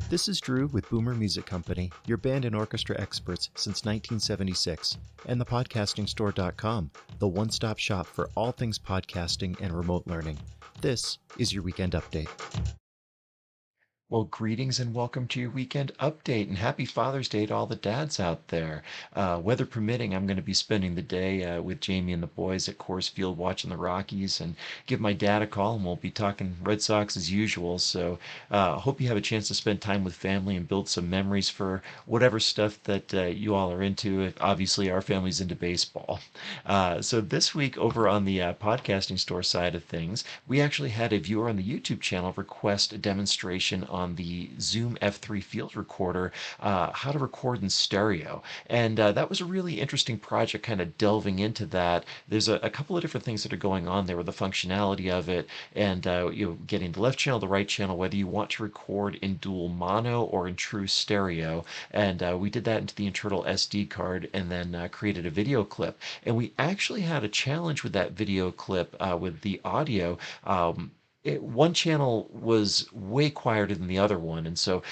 This is Drew with Boomer Music Company, your band and orchestra experts since 1976, and thepodcastingstore.com, the one-stop shop for all things podcasting and remote learning. This is your weekend update. Well, greetings and welcome to your weekend update, and happy Father's Day to all the dads out there. Weather permitting, I'm going to be spending the day with Jamie and the boys at Coors Field watching the Rockies, and give my dad a call, and we'll be talking Red Sox as usual. So, hope you have a chance to spend time with family and build some memories for whatever stuff that you all are into. Obviously, our family's into baseball. So this week, over on the podcasting store side of things, we actually had a viewer on the YouTube channel request a demonstration on the Zoom F3 field recorder, how to record in stereo. And that was a really interesting project, kind of delving into that. There's a couple of different things that are going on there with the functionality of it, and getting the left channel, the right channel, whether you want to record in dual mono or in true stereo. And we did that into the internal SD card, and then created a video clip. And we actually had a challenge with that video clip with the audio. One channel was way quieter than the other one. And so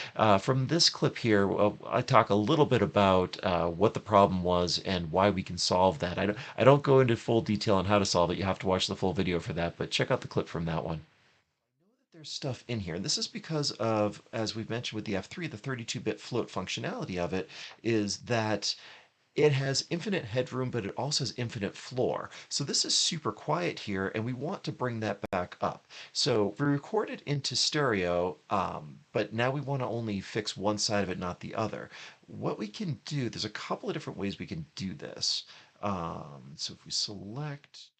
from this clip here, I talk a little bit about what the problem was and why we can solve that. I don't go into full detail on how to solve it. You have to watch the full video for that, but check out the clip from that one. There's stuff in here. And this is because of, as we've mentioned with the F3, the 32-bit float functionality of it is that it has infinite headroom, but it also has infinite floor. So this is super quiet here, and we want to bring that back up. So we recorded into stereo, but now we want to only fix one side of it, not the other. What we can do, there's a couple of different ways we can do this. So if we select,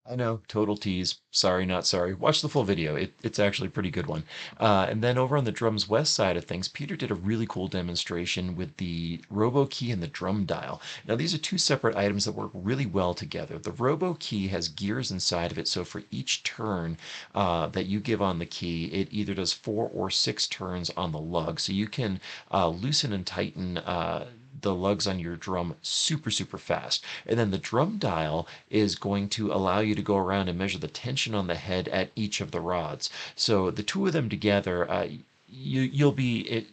I know, total tease. Sorry, not sorry. Watch the full video. It's actually a pretty good one. And then over on the drums west side of things, Peter did a really cool demonstration with the Robo Key and the drum dial. Now, these are two separate items that work really well together. The Robo Key has gears inside of it, so for each turn that you give on the key, it either does 4 or 6 turns on the lug. So you can loosen and tighten the lugs on your drum super, super fast. And then the drum dial is going to allow you to go around and measure the tension on the head at each of the rods. So the two of them together, you'll be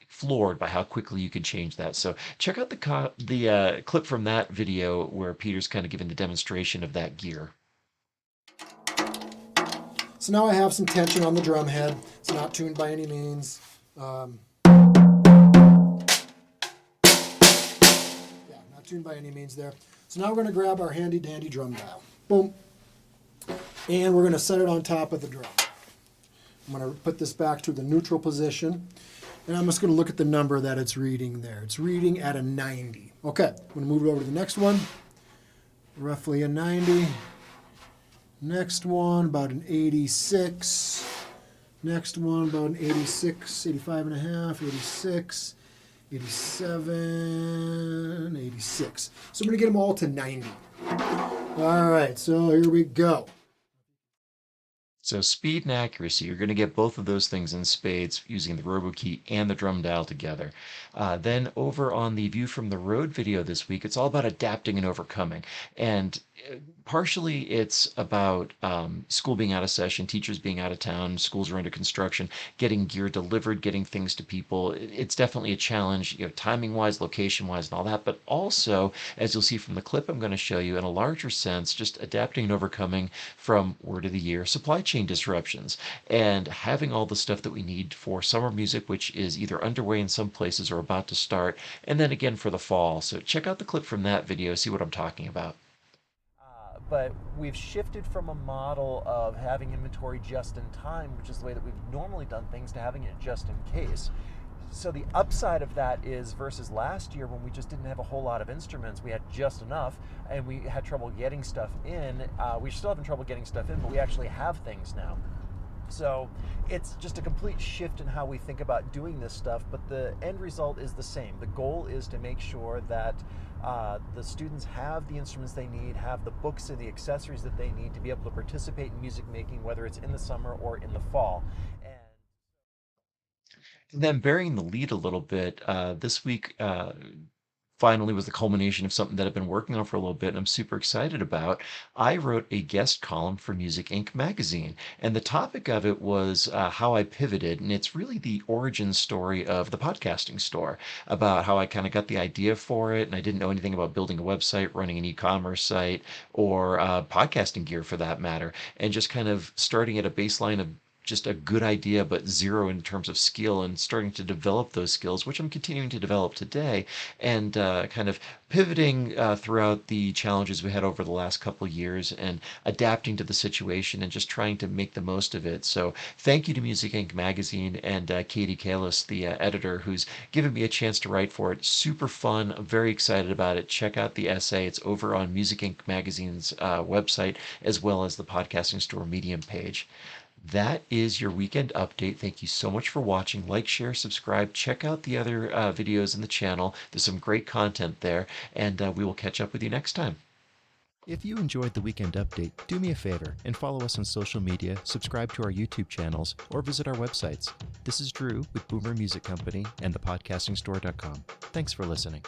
floored by how quickly you can change that. So check out the clip from that video where Peter's kind of giving the demonstration of that gear. So now I have some tension on the drum head. It's not tuned by any means. Not tuned by any means there. So now we're going to grab our handy dandy drum dial. Boom. And we're going to set it on top of the drum. I'm going to put this back to the neutral position. And I'm just going to look at the number that it's reading there. It's reading at a 90. Okay, I'm going to move it over to the next one. Roughly a 90. Next one, about an 86. Next one, about an 86, 85 and a half, 86, 87, 86. So I'm going to get them all to 90. All right, so here we go. So speed and accuracy, you're going to get both of those things in spades using the Robo Key and the drum dial together. Then over on the View from the Road video this week, it's all about adapting and overcoming. And partially it's about school being out of session, teachers being out of town, schools are under construction, getting gear delivered, getting things to people. It's definitely a challenge, timing-wise, location-wise, and all that. But also, as you'll see from the clip I'm going to show you, in a larger sense, just adapting and overcoming from word of the year, supply chain disruptions, and having all the stuff that we need for summer music, which is either underway in some places or about to start, and then again for the fall. So check out the clip from that video, see what I'm talking about. But we've shifted from a model of having inventory just in time, which is the way that we've normally done things, to having it just in case. So the upside of that is, versus last year when we just didn't have a whole lot of instruments, we had just enough and we had trouble getting stuff in. We're still having trouble getting stuff in, but we actually have things now. So it's just a complete shift in how we think about doing this stuff, but the end result is the same. The goal is to make sure that the students have the instruments they need, have the books and the accessories that they need to be able to participate in music making, whether it's in the summer or in the fall. And then burying the lead a little bit, this week finally was the culmination of something that I've been working on for a little bit and I'm super excited about. I wrote a guest column for Music Inc. magazine, and the topic of it was how I pivoted, and it's really the origin story of the podcasting store, about how I kind of got the idea for it, and I didn't know anything about building a website, running an e-commerce site, or podcasting gear for that matter, and just kind of starting at a baseline of just a good idea, but zero in terms of skill, and starting to develop those skills, which I'm continuing to develop today, and kind of pivoting throughout the challenges we had over the last couple of years and adapting to the situation and just trying to make the most of it. So thank you to Music Inc. magazine and Katie Kalis, the editor, who's given me a chance to write for it. Super fun. I'm very excited about it. Check out the essay. It's over on Music Inc. magazine's website, as well as the Podcasting Store Medium page. That is your weekend update. Thank you so much for watching. Like, share, subscribe. Check out the other videos in the channel. There's some great content there, and we will catch up with you next time. If you enjoyed the Weekend Update, do me a favor and follow us on social media, subscribe to our YouTube channels, or visit our websites. This is Drew with Boomer Music Company and thepodcastingstore.com. Thanks for listening.